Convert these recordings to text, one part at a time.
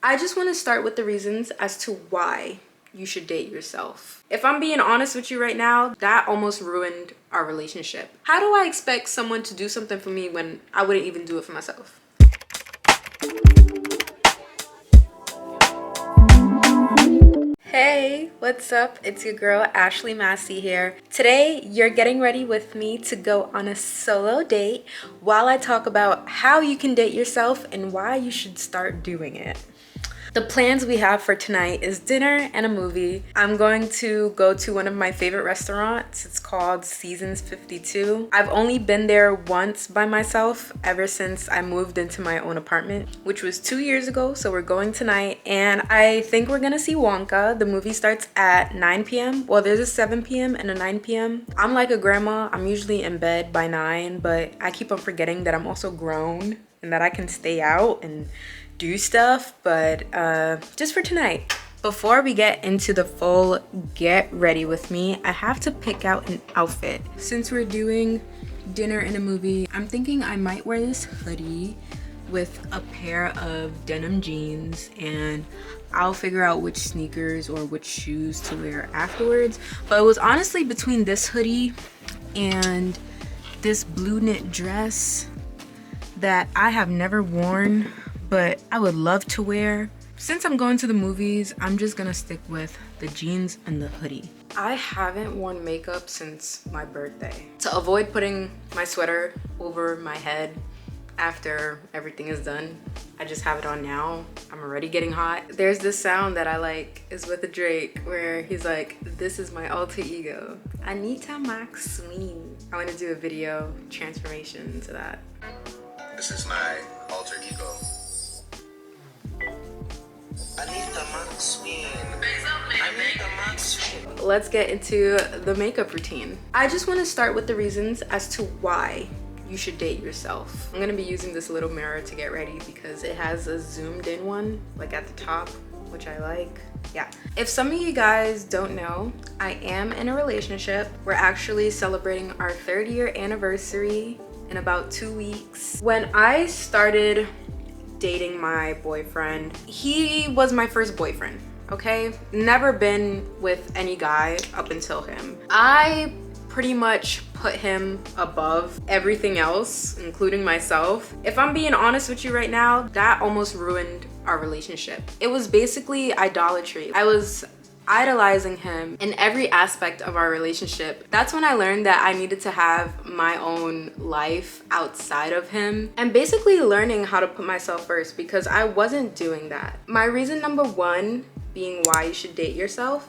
I just want to start with the reasons as to why you should date yourself. If I'm being honest with you right now, that almost ruined our relationship. How do I expect someone to do something for me when I wouldn't even do it for myself? Hey, what's up? It's your girl Ashley Masse here. Today, you're getting ready with me to go on a solo date while I talk about how you can date yourself and why you should start doing it. The plans we have for tonight is dinner and a movie. I'm going to go to one of my favorite restaurants. It's called Seasons 52. I've only been there once by myself ever since I moved into my own apartment, which was 2 years ago. So we're going tonight and I think we're gonna see Wonka. The movie starts at 9 p.m. Well, there's a 7 p.m. and a 9 p.m. I'm like a grandma. I'm usually in bed by 9, but I keep on forgetting that I'm also grown and that I can stay out and do stuff, but just for tonight. Before we get into the full get ready with me, I have to pick out an outfit. Since we're doing dinner and a movie, I'm thinking I might wear this hoodie with a pair of denim jeans, and I'll figure out which sneakers or which shoes to wear afterwards. But it was honestly between this hoodie and this blue knit dress that I have never worn, but I would love to wear. Since I'm going to the movies, I'm just gonna stick with the jeans and the hoodie. I haven't worn makeup since my birthday. To avoid putting my sweater over my head after everything is done, I just have it on now. I'm already getting hot. There's this sound that I like, is with a Drake, where he's like, "This is my alter ego, Anita Maxine." I want to do a video transformation to that. This is my alter ego. Anita Maxine. Anita Maxine. Let's get into the makeup routine. I just want to start with the reasons as to why you should date yourself. I'm gonna be using this little mirror to get ready because it has a zoomed in one, like at the top, which I like. Yeah. If some of you guys don't know, I am in a relationship. We're actually celebrating our 3rd year anniversary in about 2 weeks. When I started dating my boyfriend, he was my first boyfriend, okay? Never been with any guy up until him. I pretty much put him above everything else, including myself. If I'm being honest with you right now, that almost ruined our relationship. It was basically idolatry. I was idolizing him in every aspect of our relationship. That's when I learned that I needed to have my own life outside of him and basically learning how to put myself first, because I wasn't doing that. My reason number 1 being why you should date yourself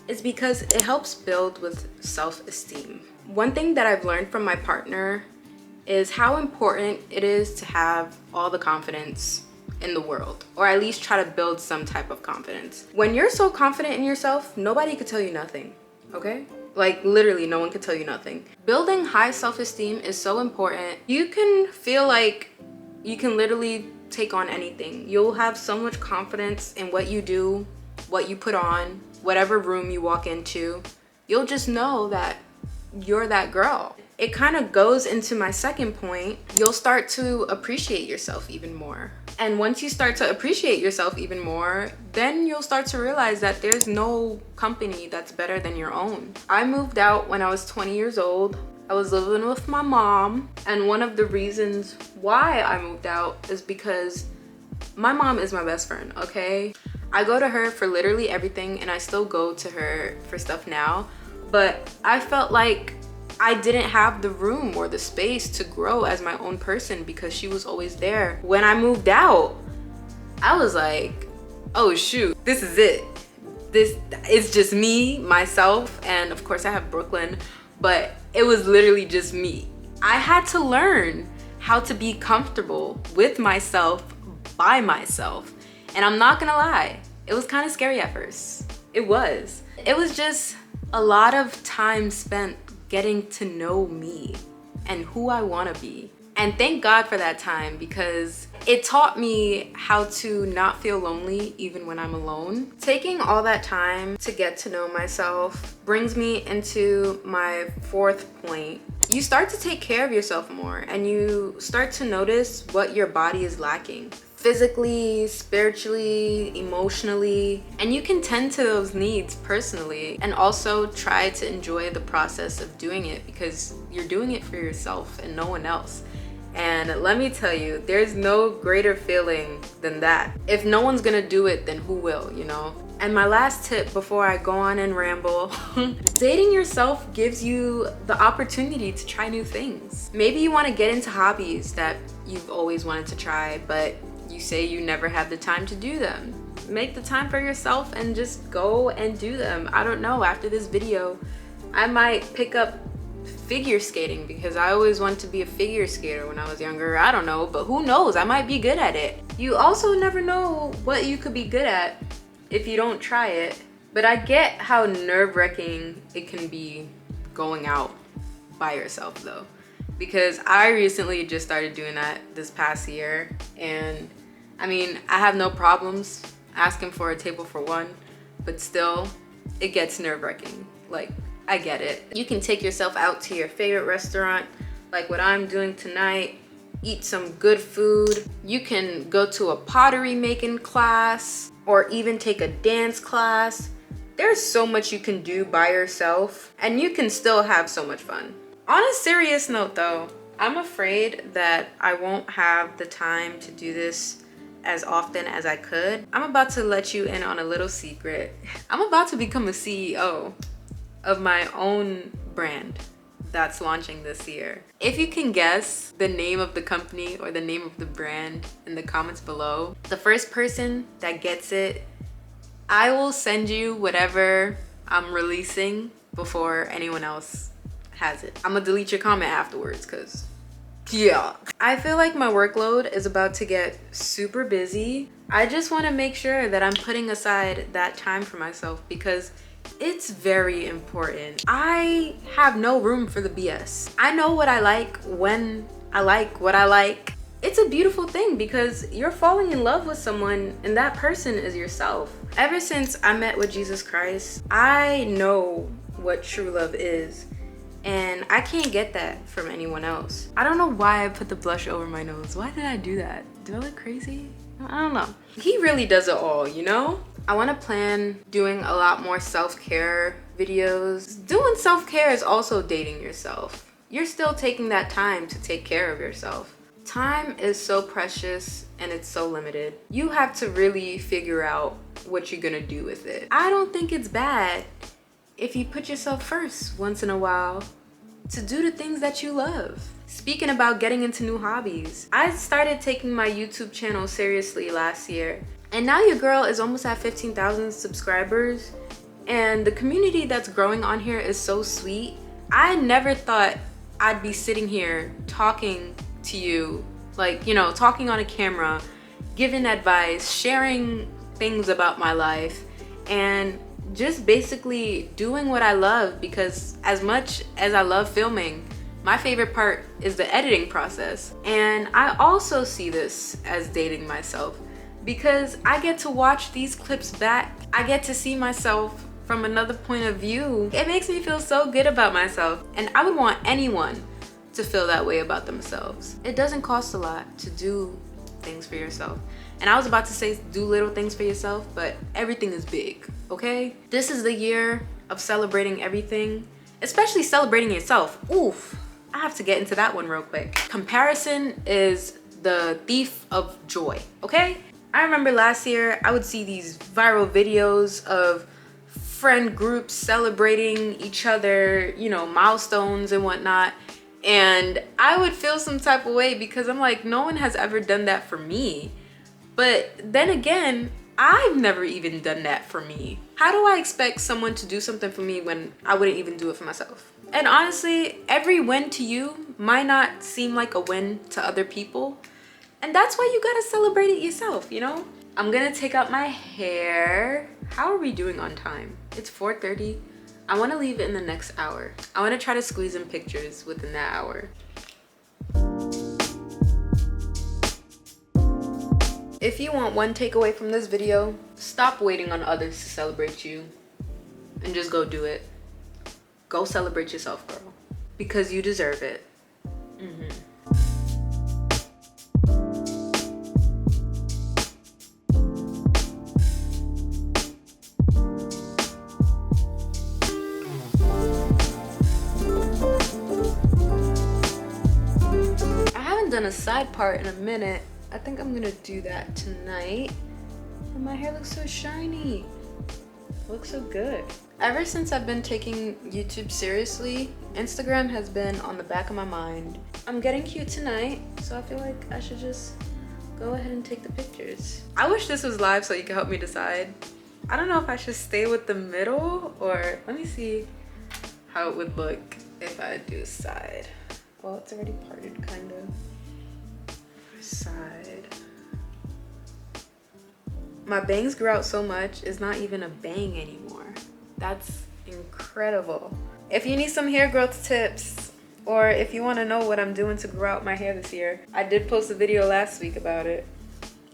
is because it helps build with self-esteem. One thing that I've learned from my partner is how important it is to have all the confidence in the world, or at least try to build some type of confidence. When you're so confident in yourself, nobody could tell you nothing, okay? Like literally no one could tell you nothing. Building high self-esteem is so important. You can feel like you can literally take on anything. You'll have so much confidence in what you do, what you put on, whatever room you walk into. You'll just know that you're that girl. It kind of goes into my second point. You'll start to appreciate yourself even more. And once you start to appreciate yourself even more, then you'll start to realize that there's no company that's better than your own. I moved out when I was 20 years old. I was living with my mom. And one of the reasons why I moved out is because my mom is my best friend, okay? I go to her for literally everything, and I still go to her for stuff now. But I felt like I didn't have the room or the space to grow as my own person because she was always there. When I moved out, I was like, oh shoot, this is it. This is just me, myself, and of course I have Brooklyn, but it was literally just me. I had to learn how to be comfortable with myself by myself. And I'm not gonna lie, it was kind of scary at first. It was just a lot of time spent getting to know me and who I want to be. And thank God for that time, because it taught me how to not feel lonely even when I'm alone. Taking all that time to get to know myself brings me into my 4th point. You start to take care of yourself more, and you start to notice what your body is lacking. physically, spiritually, emotionally, and you can tend to those needs personally, and also try to enjoy the process of doing it because you're doing it for yourself and no one else. And let me tell you, there's no greater feeling than that. If no one's gonna do it, then who will, you know? And my last tip before I go on and ramble, dating yourself gives you the opportunity to try new things. Maybe you want to get into hobbies that you've always wanted to try, but you say you never have the time to do them. Make the time for yourself and just go and do them. I don't know, after this video, I might pick up figure skating because I always wanted to be a figure skater when I was younger. I don't know, but who knows? I might be good at it. You also never know what you could be good at if you don't try it. But I get how nerve-wracking it can be going out by yourself though, because I recently just started doing that this past year, and I mean, I have no problems asking for a table for one, but still it gets nerve-wracking. Like, I get it. You can take yourself out to your favorite restaurant, like what I'm doing tonight, eat some good food. You can go to a pottery making class or even take a dance class. There's so much you can do by yourself and you can still have so much fun. On a serious note though, I'm afraid that I won't have the time to do this as often as I could. I'm about to let you in on a little secret. I'm about to become a CEO of my own brand that's launching this year. If you can guess the name of the company or the name of the brand in the comments below, the first person that gets it, I will send you whatever I'm releasing before anyone else has it. I'm gonna delete your comment afterwards because yeah. I feel like my workload is about to get super busy. I just want to make sure that I'm putting aside that time for myself because it's very important. I have no room for the BS. I know what I like when I like what I like. It's a beautiful thing because you're falling in love with someone and that person is yourself. Ever since I met with Jesus Christ, I know what true love is. And I can't get that from anyone else. I don't know why I put the blush over my nose. Why did I do that? Do I look crazy? I don't know. He really does it all, you know? I want to plan doing a lot more self-care videos. Doing self-care is also dating yourself. You're still taking that time to take care of yourself. Time is so precious and it's so limited. You have to really figure out what you're gonna do with it. I don't think it's bad if you put yourself first once in a while to do the things that you love. Speaking about getting into new hobbies, I started taking my YouTube channel seriously last year. And now your girl is almost at 15,000 subscribers. And the community that's growing on here is so sweet. I never thought I'd be sitting here talking to you, like, you know, talking on a camera, giving advice, sharing things about my life, and just basically doing what I love, because as much as I love filming, my favorite part is the editing process. And I also see this as dating myself because I get to watch these clips back. I get to see myself from another point of view. It makes me feel so good about myself, and I would want anyone to feel that way about themselves. It doesn't cost a lot to do things for yourself. And I was about to say do little things for yourself, but everything is big, okay? This is the year of celebrating everything, especially celebrating yourself. Oof, I have to get into that one real quick. Comparison is the thief of joy, okay? I remember last year I would see these viral videos of friend groups celebrating each other, you know, milestones and whatnot. And I would feel some type of way because I'm like, no one has ever done that for me. But then again, I've never even done that for me. How do I expect someone to do something for me when I wouldn't even do it for myself? And honestly, every win to you might not seem like a win to other people. And that's why you gotta celebrate it yourself, you know? I'm gonna take out my hair. How are we doing on time? It's 4:30. I wanna leave it in the next hour. I wanna try to squeeze in pictures within that hour. If you want one takeaway from this video, stop waiting on others to celebrate you and just go do it. Go celebrate yourself, girl, because you deserve it. a side part in a minute. I think I'm gonna do that tonight. And my hair looks so shiny. Looks so good. Ever since I've been taking YouTube seriously, Instagram has been on the back of my mind. I'm getting cute tonight, so I feel like I should just go ahead and take the pictures. I wish this was live so you can help me decide. I don't know if I should stay with the middle or let me see how it would look if I do a side. Well, it's already parted kind of. Side. My bangs grew out so much, it's not even a bang anymore. That's incredible. If you need some hair growth tips, or if you want to know what I'm doing to grow out my hair this year, I did post a video last week about it.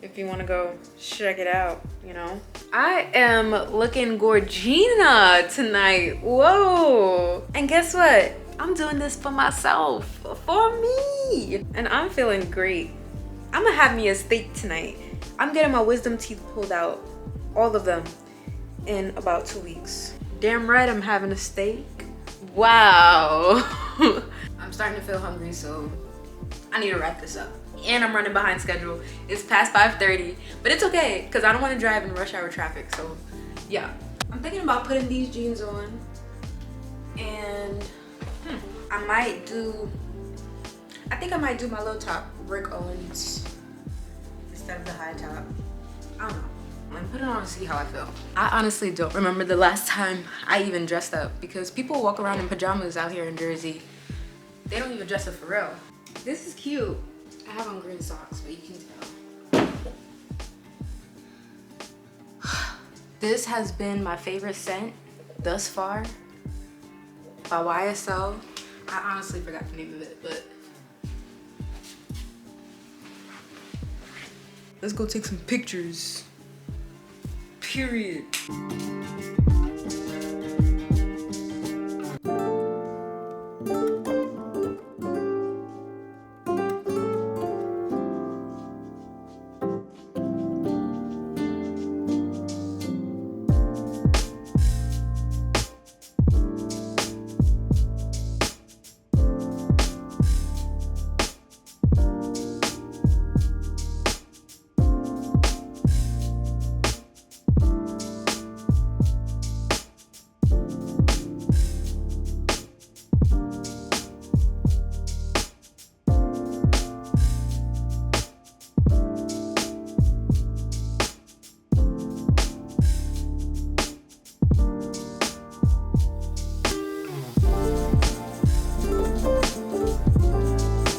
If you want to go check it out, you know. I am looking gorgina tonight. Whoa. And guess what? I'm doing this for myself, for me. And I'm feeling great. I'm gonna have me a steak tonight. I'm getting my wisdom teeth pulled out, all of them, in about 2 weeks. Damn right I'm having a steak. Wow. I'm starting to feel hungry, so I need to wrap this up. And I'm running behind schedule. It's past 5:30, but it's okay, because I don't want to drive in rush hour traffic, so yeah. I'm thinking about putting these jeans on, and I think I might do my low top, Rick Owens, instead of the high top. I don't know. I'm gonna put it on and see how I feel. I honestly don't remember the last time I even dressed up, because people walk around in pajamas out here in Jersey. They don't even dress up for real. This is cute. I have on green socks, but you can tell. This has been my favorite scent thus far by YSL. I honestly forgot the name of it, but let's go take some pictures. Period.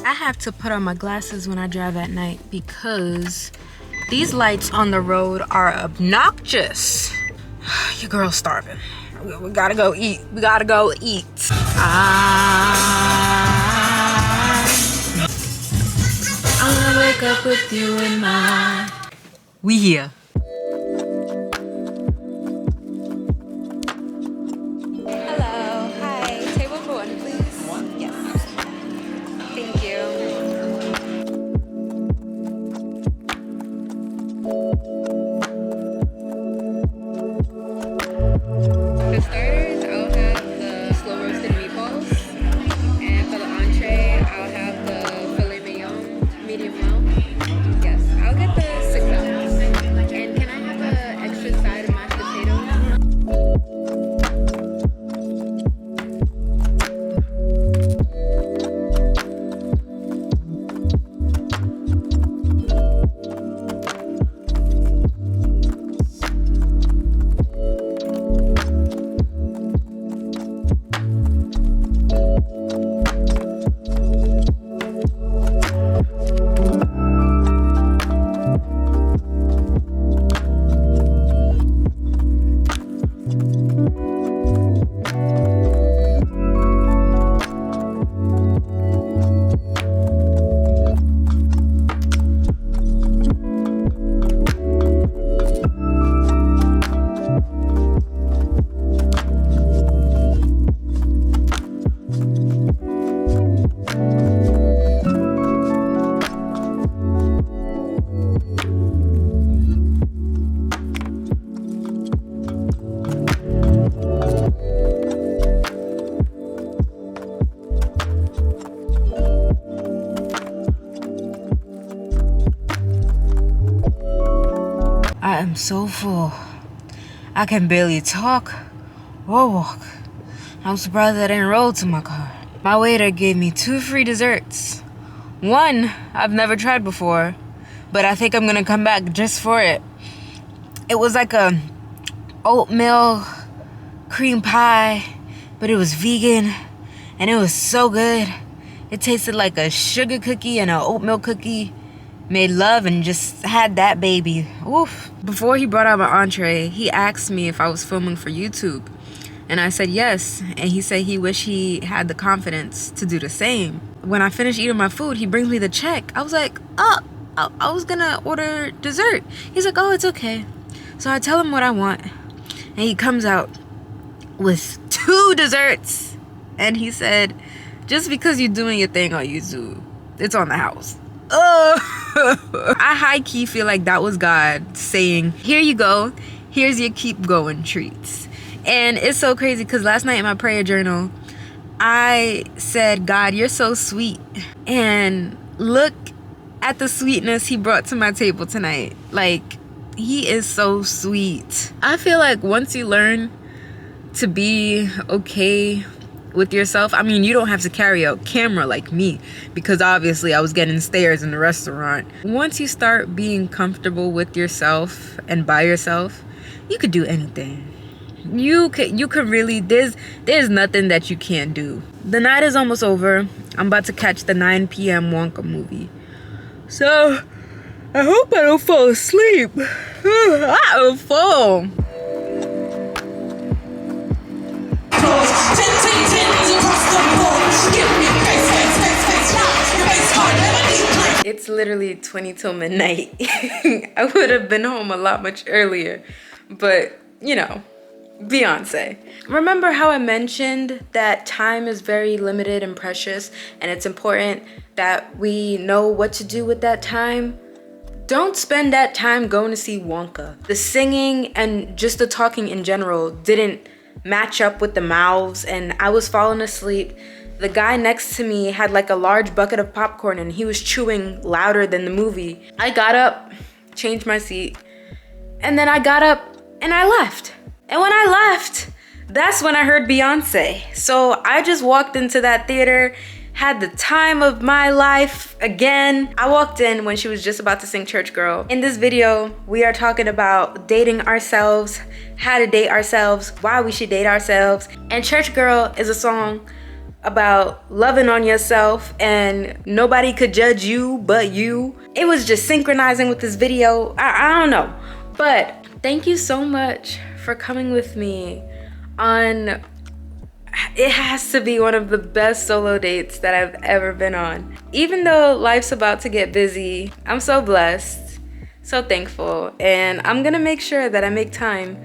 I have to put on my glasses when I drive at night because these lights on the road are obnoxious. Your girl's starving. We gotta go eat. We gotta go eat. I wanna wake up with you in mind. We here. Hello, hi. Table for one, please. One? Yes. Thank you. For starters, I'll have the slow roasted meatballs, and for the entree, I'll have the filet mignon, medium well. Yes, I'll get the 6 ounce. I'm so full. I can barely talk or walk. I'm surprised I didn't roll to my car. My waiter gave me 2 free desserts. One I've never tried before, but I think I'm gonna come back just for it. It was like a oatmeal cream pie, but it was vegan, and it was so good. It tasted like a sugar cookie and an oatmeal cookie made love and just had that baby. Oof. Before he brought out my entree, he asked me if I was filming for YouTube, and I said yes, and he said he wished he had the confidence to do the same. When I finished eating my food, he brings me the check. I was like, oh, I was gonna order dessert. He's like, oh, it's okay. So I tell him what I want, and he comes out with 2 desserts, and he said, just because you're doing your thing on YouTube, it's on the house. I high-key feel like that was God saying, here you go, here's your keep going treats. And it's so crazy because last night in my prayer journal, I said, God, you're so sweet, and look at the sweetness he brought to my table tonight. Like, he is so sweet. I feel like once you learn to be okay with yourself, I mean, you don't have to carry a camera like me, because obviously I was getting stares in the restaurant. Once you start being comfortable with yourself and by yourself, you could do anything. You could really, there's nothing that you can't do. The night is almost over. I'm about to catch the 9 p.m. Wonka movie. So, I hope I don't fall asleep. I'm full. It's literally 20 till midnight. I would have been home a lot much earlier, but you know, Beyonce. Remember how I mentioned that time is very limited and precious, and it's important that we know what to do with that time? Don't spend that time going to see Wonka. The singing and just the talking in general didn't match up with the mouths, and I was falling asleep. The guy next to me had like a large bucket of popcorn, and he was chewing louder than the movie. I got up, changed my seat, and then I got up and I left. And when I left, that's when I heard Beyonce. So I just walked into that theater, had the time of my life again. I walked in when she was just about to sing Church Girl. In this video, we are talking about dating ourselves, how to date ourselves, why we should date ourselves. And Church Girl is a song about loving on yourself and nobody could judge you but you. It was just synchronizing with this video. I don't know. But thank you so much for coming with me on, it has to be one of the best solo dates that I've ever been on. Even though life's about to get busy, I'm so blessed, so thankful, and I'm gonna make sure that I make time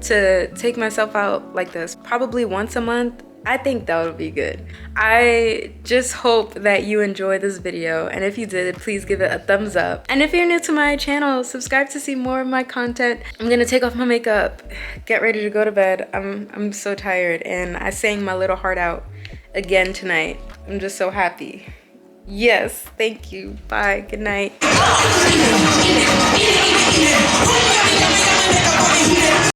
to take myself out like this, probably once a month. I think that would be good. I just hope that you enjoyed this video, and if you did, please give it a thumbs up. And if you're new to my channel, subscribe to see more of my content. I'm gonna take off my makeup, get ready to go to bed. I'm so tired, and I sang my little heart out again tonight. I'm just so happy. Yes, thank you. Bye, good night.